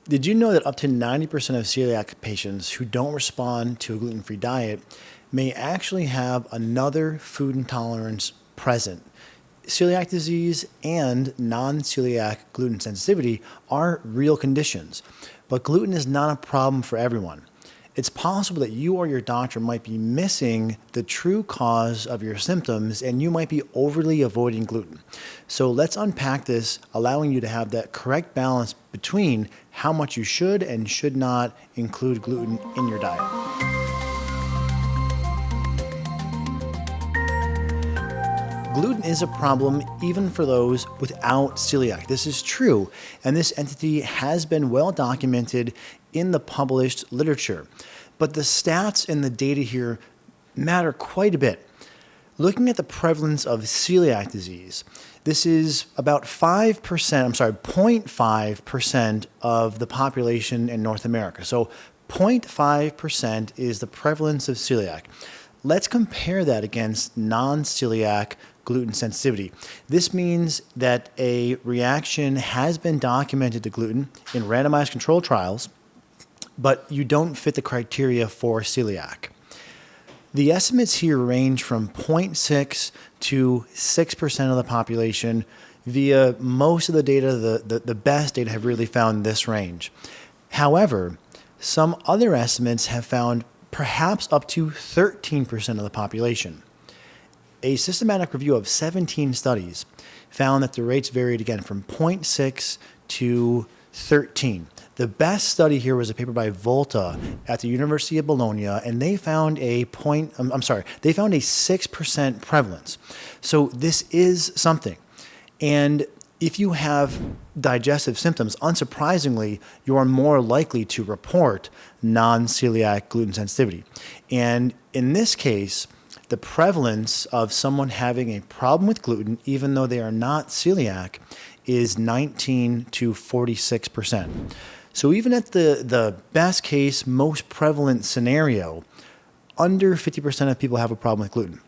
Did you know that up to 90% of celiac patients who don't respond to a gluten-free diet may actually have another food intolerance present? Celiac disease and non-celiac gluten sensitivity are real conditions, but gluten is not a problem for everyone. It's possible that you or your doctor might be missing the true cause of your symptoms and you might be overly avoiding gluten. So let's unpack this, allowing you to have that correct balance between how much you should and should not include gluten in your diet. Gluten is a problem even for those without celiac. This is true, and this entity has been well documented in the published literature. But the stats and the data here matter quite a bit. Looking at the prevalence of celiac disease, this is about 0.5% of the population in North America. So 0.5% is the prevalence of celiac. Let's compare that against non-celiac gluten sensitivity. This means that a reaction has been documented to gluten in randomized controlled trials, but you don't fit the criteria for celiac. The estimates here range from 0.6 to 6% of the population. Via most of the data, the best data have really found this range. However, some other estimates have found perhaps up to 13% of the population. A systematic review of 17 studies found that the rates varied again from 0.6 to 13. The best study here was a paper by Volta at the University of Bologna, and they found a 6% prevalence. So this is something. And if you have digestive symptoms, unsurprisingly, you are more likely to report non-celiac gluten sensitivity. And in this case, the prevalence of someone having a problem with gluten, even though they are not celiac, is 19 to 46%. So even at the best case, most prevalent scenario, under 50% of people have a problem with gluten.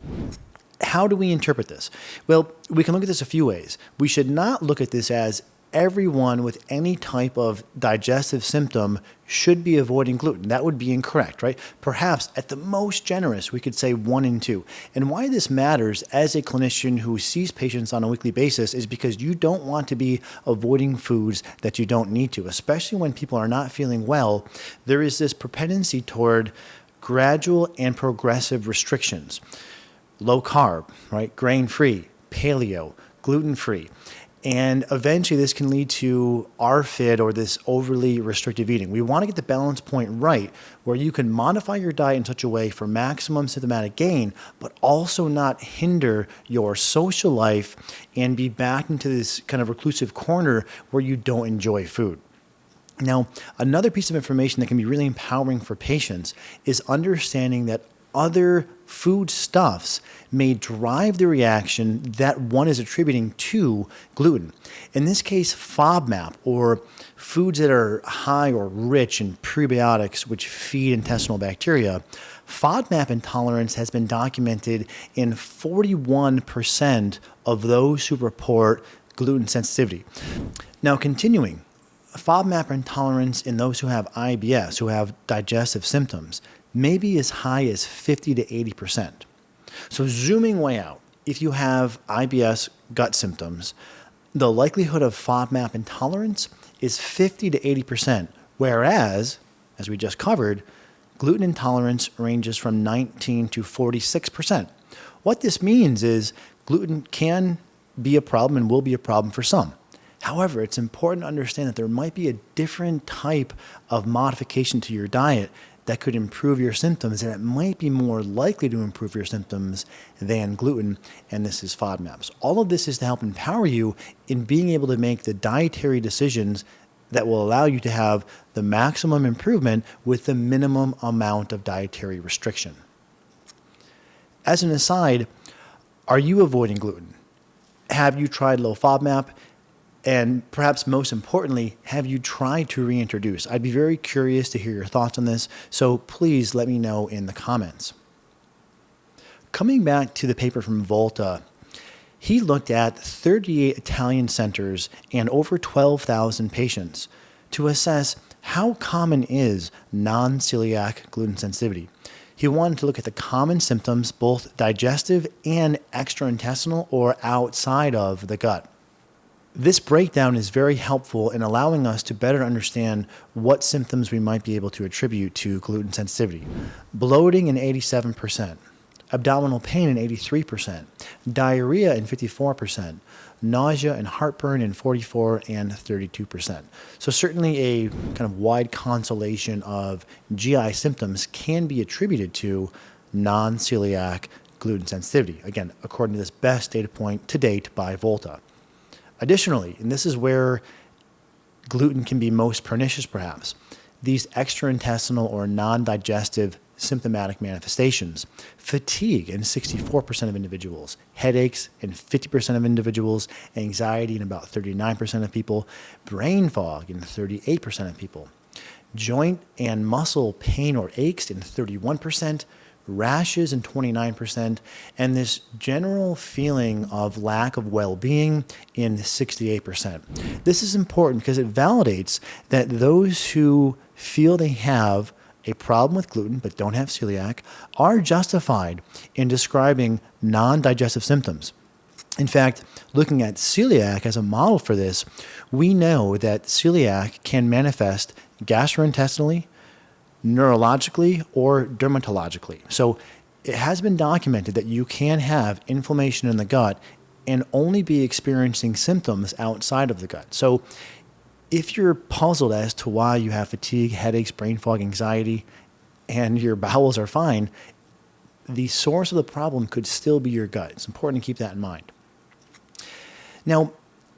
How do we interpret this? Well, we can look at this a few ways. We should not look at this as everyone with any type of digestive symptom should be avoiding gluten. That would be incorrect, right? Perhaps at the most generous, we could say 1 in 2. And why this matters as a clinician who sees patients on a weekly basis is because you don't want to be avoiding foods that you don't need to, especially when people are not feeling well. There is this propensity toward gradual and progressive restrictions. Low carb, right? Grain-free, paleo, gluten-free. And eventually this can lead to RFID, or this overly restrictive eating. We want to get the balance point right where you can modify your diet in such a way for maximum symptomatic gain, but also not hinder your social life and be back into this kind of reclusive corner where you don't enjoy food. Now, another piece of information that can be really empowering for patients is understanding that other foodstuffs may drive the reaction that one is attributing to gluten. In this case, FODMAP, or foods that are high or rich in prebiotics which feed intestinal bacteria, FODMAP intolerance has been documented in 41% of those who report gluten sensitivity. Now, continuing, FODMAP intolerance in those who have IBS, who have digestive symptoms, may be as high as 50 to 80%. So zooming way out, if you have IBS gut symptoms, the likelihood of FODMAP intolerance is 50 to 80%, whereas, as we just covered, gluten intolerance ranges from 19 to 46%. What this means is gluten can be a problem and will be a problem for some. However, it's important to understand that there might be a different type of modification to your diet that could improve your symptoms, and it might be more likely to improve your symptoms than gluten, and this is FODMAPs. All of this is to help empower you in being able to make the dietary decisions that will allow you to have the maximum improvement with the minimum amount of dietary restriction. As an aside, are you avoiding gluten? Have you tried low FODMAP? And perhaps most importantly, have you tried to reintroduce? I'd be very curious to hear your thoughts on this, so please let me know in the comments. Coming back to the paper from Volta, he looked at 38 Italian centers and over 12,000 patients to assess how common is non-celiac gluten sensitivity? He wanted to look at the common symptoms, both digestive and extraintestinal or outside of the gut. This breakdown is very helpful in allowing us to better understand what symptoms we might be able to attribute to gluten sensitivity. Bloating in 87%, abdominal pain in 83%, diarrhea in 54%, nausea and heartburn in 44% and 32%. So certainly a kind of wide constellation of GI symptoms can be attributed to non-celiac gluten sensitivity, again, according to this best data point to date by Volta. Additionally, and this is where gluten can be most pernicious perhaps, these extraintestinal or non-digestive symptomatic manifestations. Fatigue in 64% of individuals, headaches in 50% of individuals, anxiety in about 39% of people, brain fog in 38% of people, joint and muscle pain or aches in 31%, rashes in 29%, and this general feeling of lack of well-being in 68%. This is important because it validates that those who feel they have a problem with gluten but don't have celiac are justified in describing non-digestive symptoms. In fact, looking at celiac as a model for this, we know that celiac can manifest gastrointestinally, neurologically, or dermatologically. So it has been documented that you can have inflammation in the gut and only be experiencing symptoms outside of the gut. So if you're puzzled as to why you have fatigue, headaches, brain fog, anxiety, and your bowels are fine, the source of the problem could still be your gut. It's important to keep that in mind. Now,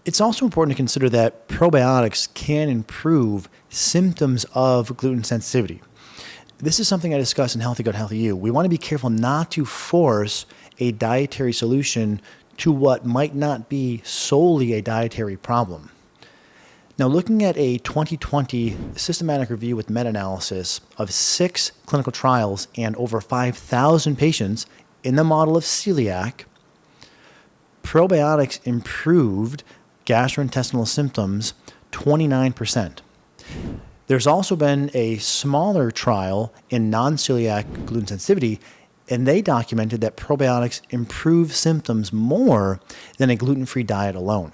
it's also important to consider that probiotics can improve symptoms of gluten sensitivity. This is something I discuss in Healthy Gut, Healthy You. We want to be careful not to force a dietary solution to what might not be solely a dietary problem. Now, looking at a 2020 systematic review with meta-analysis of 6 clinical trials and over 5,000 patients in the model of celiac, probiotics improved gastrointestinal symptoms 29%. There's also been a smaller trial in non-celiac gluten sensitivity, and they documented that probiotics improve symptoms more than a gluten-free diet alone.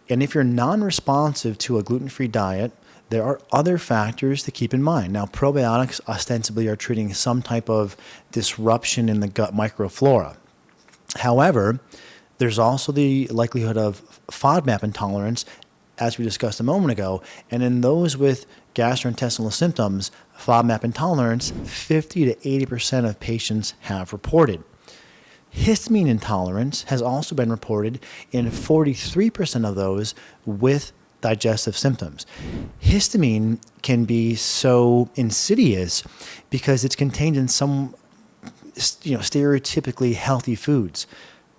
And if you're non-responsive to a gluten-free diet, there are other factors to keep in mind. Now, probiotics ostensibly are treating some type of disruption in the gut microflora. However, there's also the likelihood of FODMAP intolerance, as we discussed a moment ago. And in those with gastrointestinal symptoms, FODMAP intolerance, 50 to 80% of patients have reported. Histamine intolerance has also been reported in 43% of those with digestive symptoms. Histamine can be so insidious because it's contained in some stereotypically healthy foods.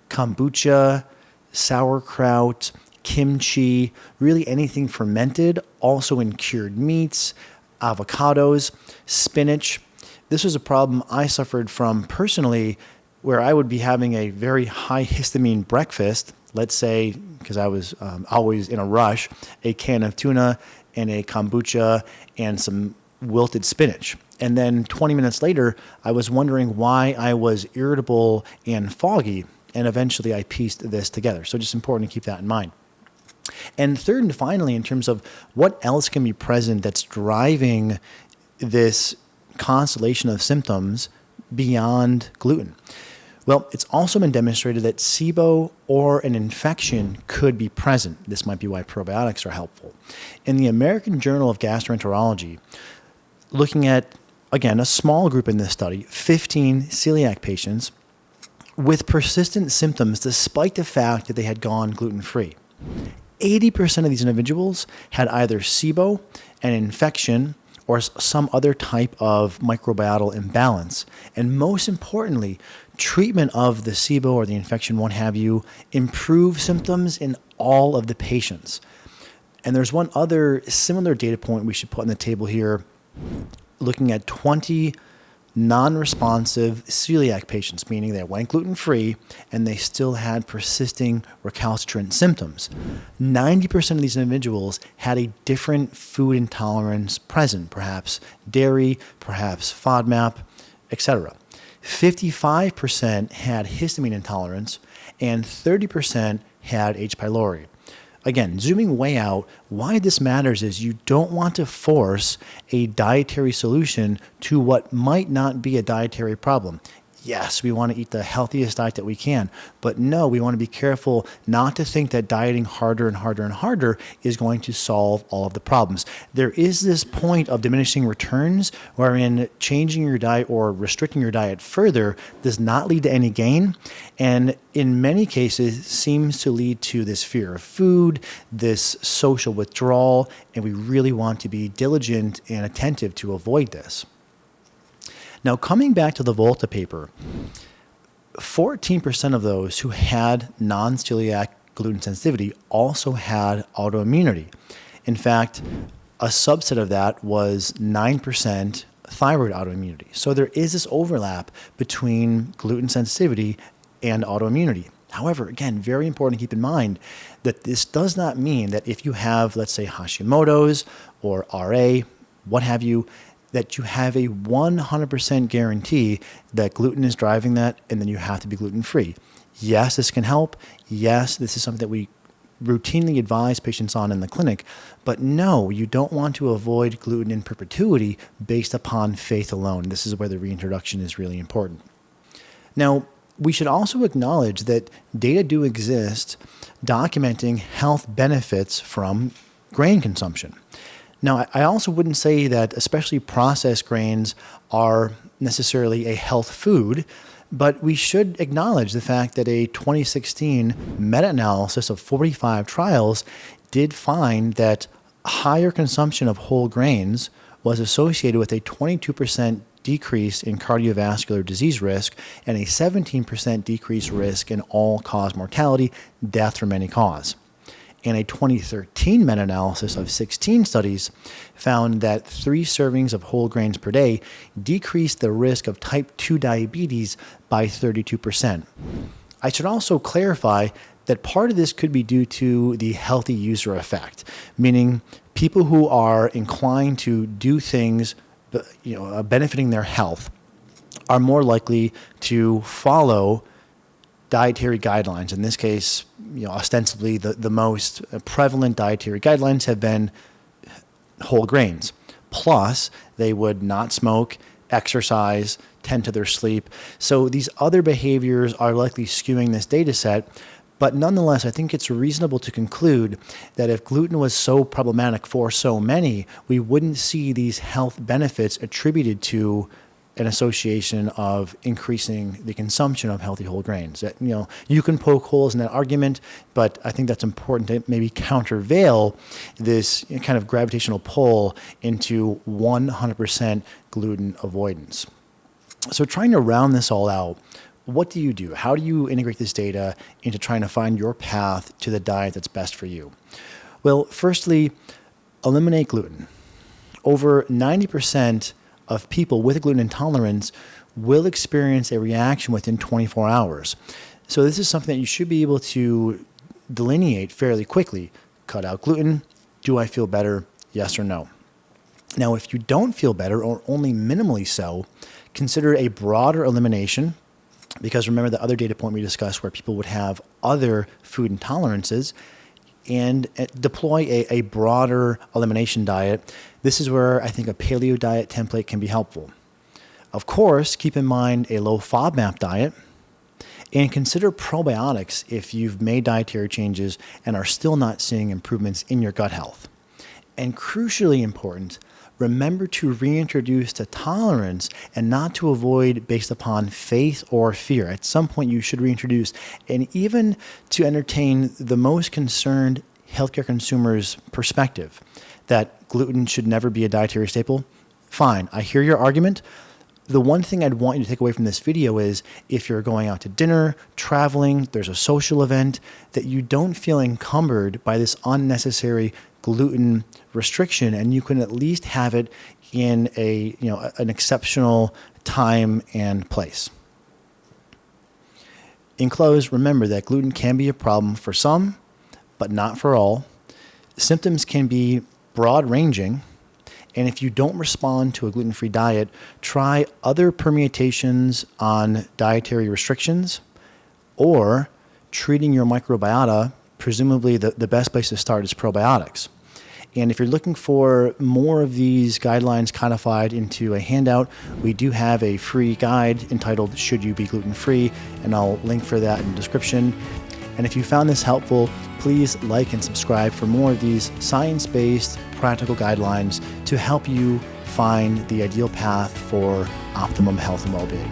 Kombucha, sauerkraut, kimchi, really anything fermented, also in cured meats, avocados, spinach. This was a problem I suffered from personally, where I would be having a very high histamine breakfast, let's say, because I was always in a rush, a can of tuna and a kombucha and some wilted spinach. And then 20 minutes later, I was wondering why I was irritable and foggy, and eventually I pieced this together. So just important to keep that in mind. And third and finally, in terms of what else can be present that's driving this constellation of symptoms beyond gluten. Well, it's also been demonstrated that SIBO or an infection could be present. This might be why probiotics are helpful. In the American Journal of Gastroenterology, looking at, again, a small group in this study, 15 celiac patients with persistent symptoms despite the fact that they had gone gluten-free. 80% of these individuals had either SIBO, an infection, or some other type of microbiota imbalance. And most importantly, treatment of the SIBO or the infection, what have you, improved symptoms in all of the patients. And there's one other similar data point we should put on the table here, looking at 20 non-responsive celiac patients, meaning they went gluten-free and they still had persisting recalcitrant symptoms. 90% of these individuals had a different food intolerance present, perhaps dairy, perhaps FODMAP, etc. 55% had histamine intolerance, and 30% had H. pylori. Again, zooming way out, why this matters is you don't want to force a dietary solution to what might not be a dietary problem. Yes, we want to eat the healthiest diet that we can, but no, we want to be careful not to think that dieting harder and harder and harder is going to solve all of the problems. There is this point of diminishing returns wherein changing your diet or restricting your diet further does not lead to any gain, and in many cases seems to lead to this fear of food, this social withdrawal, and we really want to be diligent and attentive to avoid this. Now, coming back to the Volta paper, 14% of those who had non-celiac gluten sensitivity also had autoimmunity. In fact, a subset of that was 9% thyroid autoimmunity. So there is this overlap between gluten sensitivity and autoimmunity. However, again, very important to keep in mind that this does not mean that if you have, let's say, Hashimoto's or RA, what have you, that you have a 100% guarantee that gluten is driving that, and then you have to be gluten-free. Yes, this can help. Yes, this is something that we routinely advise patients on in the clinic, but no, you don't want to avoid gluten in perpetuity based upon faith alone. This is where the reintroduction is really important. Now, we should also acknowledge that data do exist documenting health benefits from grain consumption. Now, I also wouldn't say that especially processed grains are necessarily a health food, but we should acknowledge the fact that a 2016 meta-analysis of 45 trials did find that higher consumption of whole grains was associated with a 22% decrease in cardiovascular disease risk and a 17% decreased risk in all-cause mortality, death from any cause. And a 2013 meta-analysis of 16 studies found that 3 servings of whole grains per day decreased the risk of type 2 diabetes by 32%. I should also clarify that part of this could be due to the healthy user effect, meaning people who are inclined to do things benefiting their health are more likely to follow dietary guidelines. In this case, ostensibly the most prevalent dietary guidelines have been whole grains. Plus, they would not smoke, exercise, tend to their sleep. So these other behaviors are likely skewing this data set. But nonetheless, I think it's reasonable to conclude that if gluten was so problematic for so many, we wouldn't see these health benefits attributed to an association of increasing the consumption of healthy whole grains. That, you can poke holes in that argument, but I think that's important to maybe countervail this kind of gravitational pull into 100% gluten avoidance. So trying to round this all out, what do you do? How do you integrate this data into trying to find your path to the diet that's best for you? Well, firstly, eliminate gluten. Over 90% of people with a gluten intolerance will experience a reaction within 24 hours. So this is something that you should be able to delineate fairly quickly. Cut out gluten. Do I feel better? Yes or no? Now, if you don't feel better or only minimally so, consider a broader elimination, because remember the other data point we discussed where people would have other food intolerances, and deploy a broader elimination diet. This is where I think a paleo diet template can be helpful. Of course, keep in mind a low FODMAP diet, and consider probiotics if you've made dietary changes and are still not seeing improvements in your gut health. And crucially important, remember to reintroduce to tolerance and not to avoid based upon faith or fear. At some point, you should reintroduce, and even to entertain the most concerned healthcare consumers' perspective that gluten should never be a dietary staple. Fine, I hear your argument. The one thing I'd want you to take away from this video is if you're going out to dinner, traveling, there's a social event, that you don't feel encumbered by this unnecessary gluten restriction, and you can at least have it in an exceptional time and place. In close, remember that gluten can be a problem for some, but not for all. Symptoms can be broad-ranging, and if you don't respond to a gluten-free diet, try other permutations on dietary restrictions or treating your microbiota. Presumably the best place to start is probiotics. And if you're looking for more of these guidelines codified into a handout, we do have a free guide entitled Should You Be Gluten-Free? And I'll link for that in the description. And if you found this helpful, please like and subscribe for more of these science-based practical guidelines to help you find the ideal path for optimum health and well-being.